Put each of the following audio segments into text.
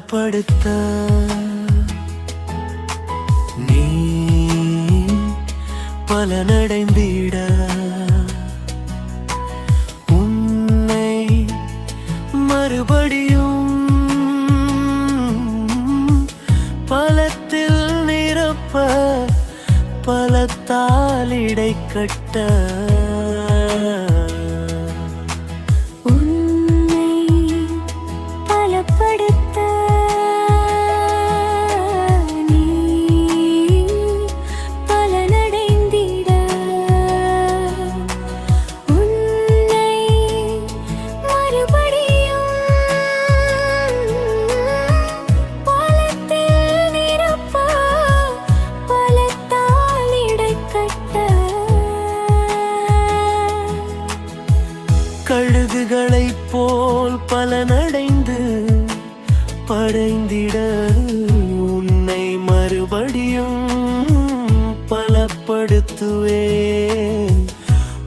பலப்படுத்த நீ பலனடைந்திட உன்னை மறுபடியும் பலத்தில் நிரப்ப பலத்தால் இடை கட்ட கழுகுகளைப் போல் பலனடைந்து படைந்திட உன்னை மறுபடியும் பலப்படுத்துவேன்.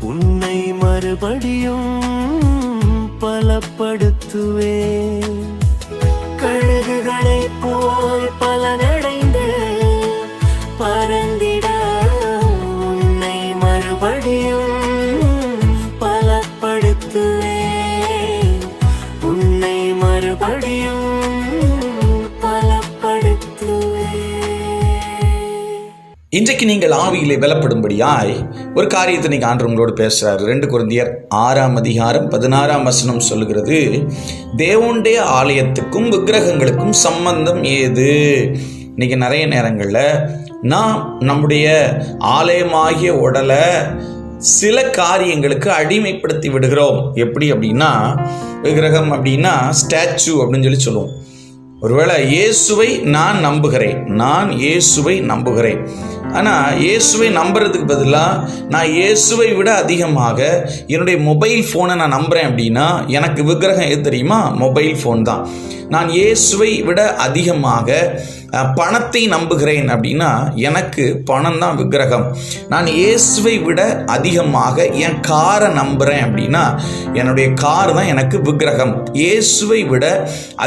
உன்னை மறுபடியும் பலப்படுத்துவேன். கழுகுகளைப் போல் பலனடைந்து பறந்திட உன்னை மறுபடியும் உன்னை மறுபடியும் இன்றைக்கு நீங்கள் ஆவியிலே பலப்படும்படியாய் ஒரு காரியத்தை நீங்க ஆண்டவர் உங்களோடு பேசுறாரு. 2 கொரிந்தியர் 6:16 சொல்லுகிறது, தேவனுடைய ஆலயத்துக்கும் விக்கிரகங்களுக்கும் சம்பந்தம் ஏது? இன்னைக்கு நிறைய நேரங்கள்ல நாம் நம்முடைய ஆலயமாகிய உடலை சில காரியங்களுக்கு அடிமைப்படுத்தி விடுகிறோம். எப்படி அப்படின்னா, விக்கிரகம் அப்படின்னா ஸ்டாச்சு அப்படின்னு சொல்லுவோம். ஒருவேளை இயேசுவை நான் நம்புகிறேன், ஆனால் இயேசுவை நம்புறதுக்கு பதிலாக நான் இயேசுவை விட அதிகமாக என்னுடைய மொபைல் ஃபோனை நான் நம்புகிறேன் அப்படின்னா எனக்கு விக்கிரகம் எது தெரியுமா? மொபைல் ஃபோன் தான். நான் இயேசுவை விட அதிகமாக பணத்தை நம்புகிறேன் அப்படின்னா எனக்கு பணம் தான் விக்கிரகம். நான் இயேசுவை விட அதிகமாக என் காரை நம்புகிறேன் அப்படின்னா என்னுடைய கார் தான் எனக்கு விக்கிரகம். இயேசுவை விட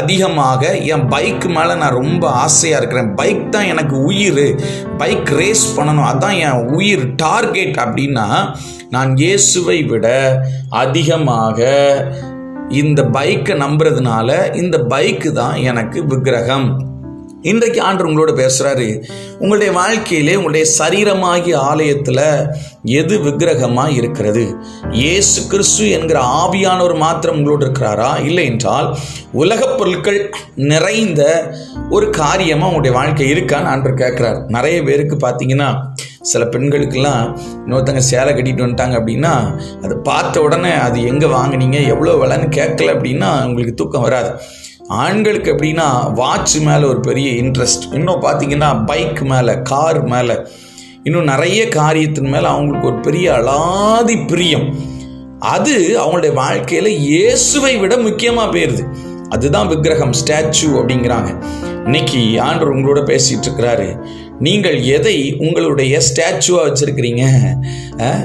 அதிகமாக என் பைக் மேலே நான் ரொம்ப ஆசையாக இருக்கிறேன். பைக் தான் எனக்கு உயிர், பைக் ரேஸ் பண்ணணும், அதுதான் என் உயிர், டார்கெட் அப்படின்னா நான் இயேசுவை விட அதிகமாக இந்த பைக்கை நம்புறதுனால இந்த பைக்கு தான் எனக்கு விக்கிரகம். இன்றைக்கு ஆண்டவர் உங்களோட பேசுறாரு, உங்களுடைய வாழ்க்கையிலே உங்களுடைய சரீரமாகிய ஆலயத்தில் எது விக்கிரகமாக இருக்கிறது? இயேசு கிறிஸ்து என்கிற ஆவியானவர் மாத்திரம் உங்களோடு இருக்கிறாரா? இல்லை என்றால் உலகப் பொருட்கள் நிறைந்த ஒரு காரியமாக உங்களுடைய வாழ்க்கை இருக்கான்னு ஆண்டவர் கேட்குறாரு. நிறைய பேருக்கு பார்த்தீங்கன்னா, சில பெண்களுக்கெல்லாம் இன்னொருத்தங்க சேலை கட்டிட்டு வந்துட்டாங்க அப்படின்னா அதை பார்த்த உடனே அது எங்கே வாங்கினீங்க, எவ்வளோ விலைன்னு கேட்கல அப்படின்னா உங்களுக்கு தூக்கம் வராது. ஆண்களுக்கு எப்படின்னா வாட்ச் மேலே ஒரு பெரிய இன்ட்ரெஸ்ட், இன்னும் பார்த்தீங்கன்னா பைக் மேலே, கார் மேலே, இன்னும் நிறைய காரியத்தின் மேலே அவங்களுக்கு ஒரு பெரிய அலாதி பிரியம். அது அவங்களுடைய வாழ்க்கையில் இயேசுவை விட முக்கியமாக போயிடுது. அதுதான் விக்கிரகம், ஸ்டாச்சு அப்படிங்கிறாங்க. இன்னைக்கு ஆண்டவர் உங்களோட பேசிட்டு இருக்கிறாரு, நீங்கள் எதை உங்களுடைய ஸ்டாச்சுவாக வச்சிருக்கிறீங்க?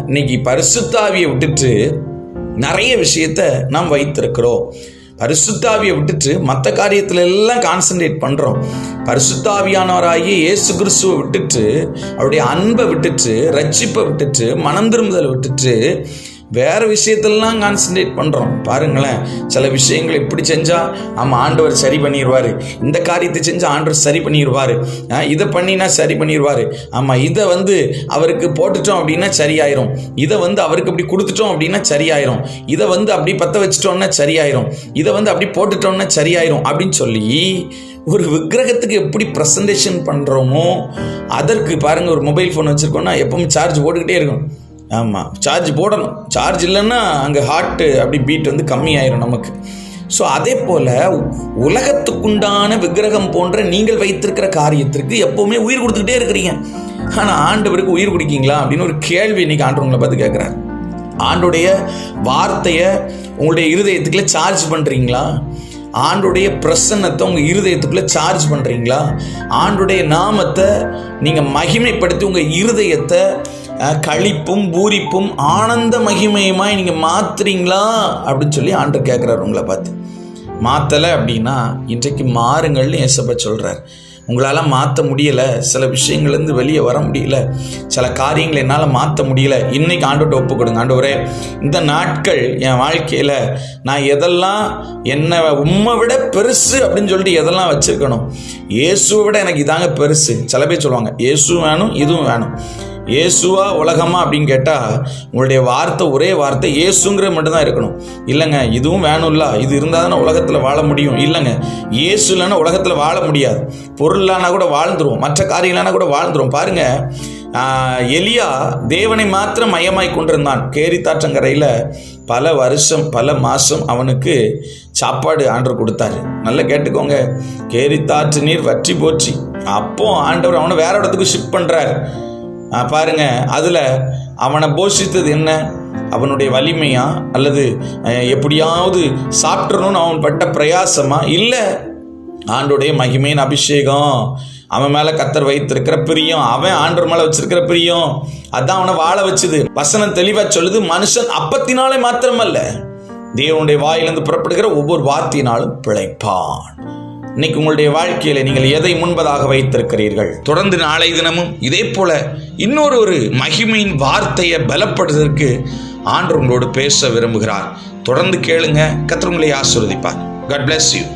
இன்னைக்கு பரிசுத்தாவியை விட்டுட்டு நிறைய விஷயத்தை நாம் வைத்திருக்கிறோம். பரிசுத்தாவியை விட்டுட்டு மற்ற காரியத்துல எல்லாம் கான்சன்ட்ரேட் பண்றோம். பரிசுத்தாவியானவராகிய இயேசு கிறிஸ்துவை விட்டுட்டு, அவருடைய அன்பை விட்டுட்டு, ரட்சிப்பை விட்டுட்டு, மனம் திரும்புதலை விட்டுட்டு வேற விஷயத்தெல்லாம் கான்சன்ட்ரேட் பண்றோம். பாருங்களேன், சில விஷயங்கள் இப்படி செஞ்சா ஆமா ஆண்டவர் சரி பண்ணிடுவாரு, இந்த காரியத்தை செஞ்சா ஆண்டவர் சரி பண்ணிடுவாரு, இதை பண்ணினா சரி பண்ணிடுவாரு, ஆமா இதை அவருக்கு போட்டுட்டோம் அப்படின்னா சரியாயிரும், இதை அவருக்கு அப்படி கொடுத்துட்டோம் அப்படின்னா சரியாயிரும், இதை அப்படி பற்ற வச்சுட்டோம்னா சரியாயிரும், இதை அப்படி போட்டுட்டோம்னா சரியாயிரும் அப்படின்னு சொல்லி ஒரு விக்கிரகத்துக்கு எப்படி ப்ரெசன்டேஷன் பண்றோமோ அதற்கு பாருங்க, ஒரு மொபைல் ஃபோன் வச்சிருக்கோம்னா எப்பவும் சார்ஜ் போட்டுக்கிட்டே இருக்கும். ஆமாம், சார்ஜ் போடணும். சார்ஜ் இல்லைன்னா அங்கே ஹார்ட்டு அப்படி பீட் கம்மியாயிரும் நமக்கு. ஸோ அதே போல் உலகத்துக்குண்டான விக்கிரகம் போன்ற நீங்கள் வைத்திருக்கிற காரியத்திற்கு எப்போவுமே உயிர் கொடுத்துக்கிட்டே இருக்கிறீங்க. ஆனால் ஆண்டவருக்கு உயிர் கொடுக்கீங்களா அப்படின்னு ஒரு கேள்வி இன்னைக்கு ஆண்டவர் உங்களை பார்த்து கேட்குறாரு. ஆண்டுடைய வார்த்தையை உங்களுடைய இருதயத்துக்குள்ளே சார்ஜ் பண்ணுறீங்களா? ஆண்டுடைய பிரசன்னத்தை உங்கள் இருதயத்துக்குள்ளே சார்ஜ் பண்ணுறீங்களா? ஆண்டுடைய நாமத்தை நீங்கள் மகிமைப்படுத்தி உங்கள் இருதயத்தை களிப்பும் பூரிப்பும் ஆனந்த மகிமையுமாய் நீங்கள் மாத்துறீங்களா அப்படின்னு சொல்லி ஆண்டவர் கேட்குறாரு உங்களை பார்த்து. மாற்றலை அப்படின்னா இன்றைக்கு மாறுங்கள்னு ஏசப்பா சொல்கிறார். உங்களால் மாற்ற முடியலை, சில விஷயங்கள்லேருந்து வெளியே வர முடியல, சில காரியங்களை என்னால் மாற்ற முடியல, இன்றைக்கி ஆண்டவர்கிட்ட ஒப்பு கொடுங்க. ஆண்டவரே, இந்த நாட்கள் என் வாழ்க்கையில் நான் எதெல்லாம் என்னை உம்மை விட பெருசு அப்படின்னு சொல்லிட்டு எதெல்லாம் வச்சுருக்கணும், இயேசுவை விட எனக்கு இதாங்க பெருசு. சில பேர் சொல்லுவாங்க இயேசு வேணும் இதுவும் வேணும். இயேசுவா உலகமா அப்படின்னு கேட்டால் உங்களுடைய வார்த்தை ஒரே வார்த்தை இயேசுங்கிற மட்டும்தான் இருக்கணும். இல்லைங்க இதுவும் வேணும்ல, இது இருந்தால் தானே உலகத்தில் வாழ முடியும். இல்லைங்க இயேசு இல்லைன்னா உலகத்தில் வாழ முடியாது. பொருள் இல்லைன்னா கூட வாழ்ந்துருவோம், மற்ற காரியம் இல்லைன்னா கூட வாழ்ந்துருவோம். பாருங்க, எலியா தேவனை மாத்திரம் மையமாய் கொண்டிருந்தான். கேரித்தாற்றங்கரையில் பல வருஷம் பல மாதம் அவனுக்கு சாப்பாடு ஆண்டவர் கொடுத்தாரு. நல்லா கேட்டுக்கோங்க, கேரித்தாற்று நீர் வற்றி போச்சு. அப்போ ஆண்டவர் அவனை வேற இடத்துக்கு ஷிஃப்ட் பண்ணுறாரு. பாருங்க, அதில் அவனை போஷித்தது என்ன? அவனுடைய வலிமையா அல்லது எப்படியாவது சாப்பிட்றணும்னு அவன் பட்ட பிரயாசமா? இல்லை, ஆண்டோடைய மகிமையின் அபிஷேகம், அவன் மேலே கர்த்தர் வைத்திருக்கிற பிரியம், அவன் ஆண்டவர் மேலே வச்சிருக்கிற பிரியம், அதான் அவனை வாழ வச்சுது. வசனம் தெளிவாக சொல்லுது, மனுஷன் அப்பத்தினாலே மாத்திரமல்ல தேவனுடைய வாயிலிருந்து புறப்படுகிற ஒவ்வொரு வார்த்தையினாலும் பிழைப்பான். இன்னைக்கு உங்களுடைய வாழ்க்கையில நீங்கள் எதை முன்பதாக வைத்திருக்கிறீர்கள்? தொடர்ந்து நாளை தினமும் இதே போல இன்னொரு மகிமையின் வார்த்தையை பலப்படுவதற்கு ஆண்டவர் உங்களோடு பேச விரும்புகிறார். தொடர்ந்து கேளுங்க. கர்த்தர் உங்களை ஆசீர்வதிப்பார். God bless you.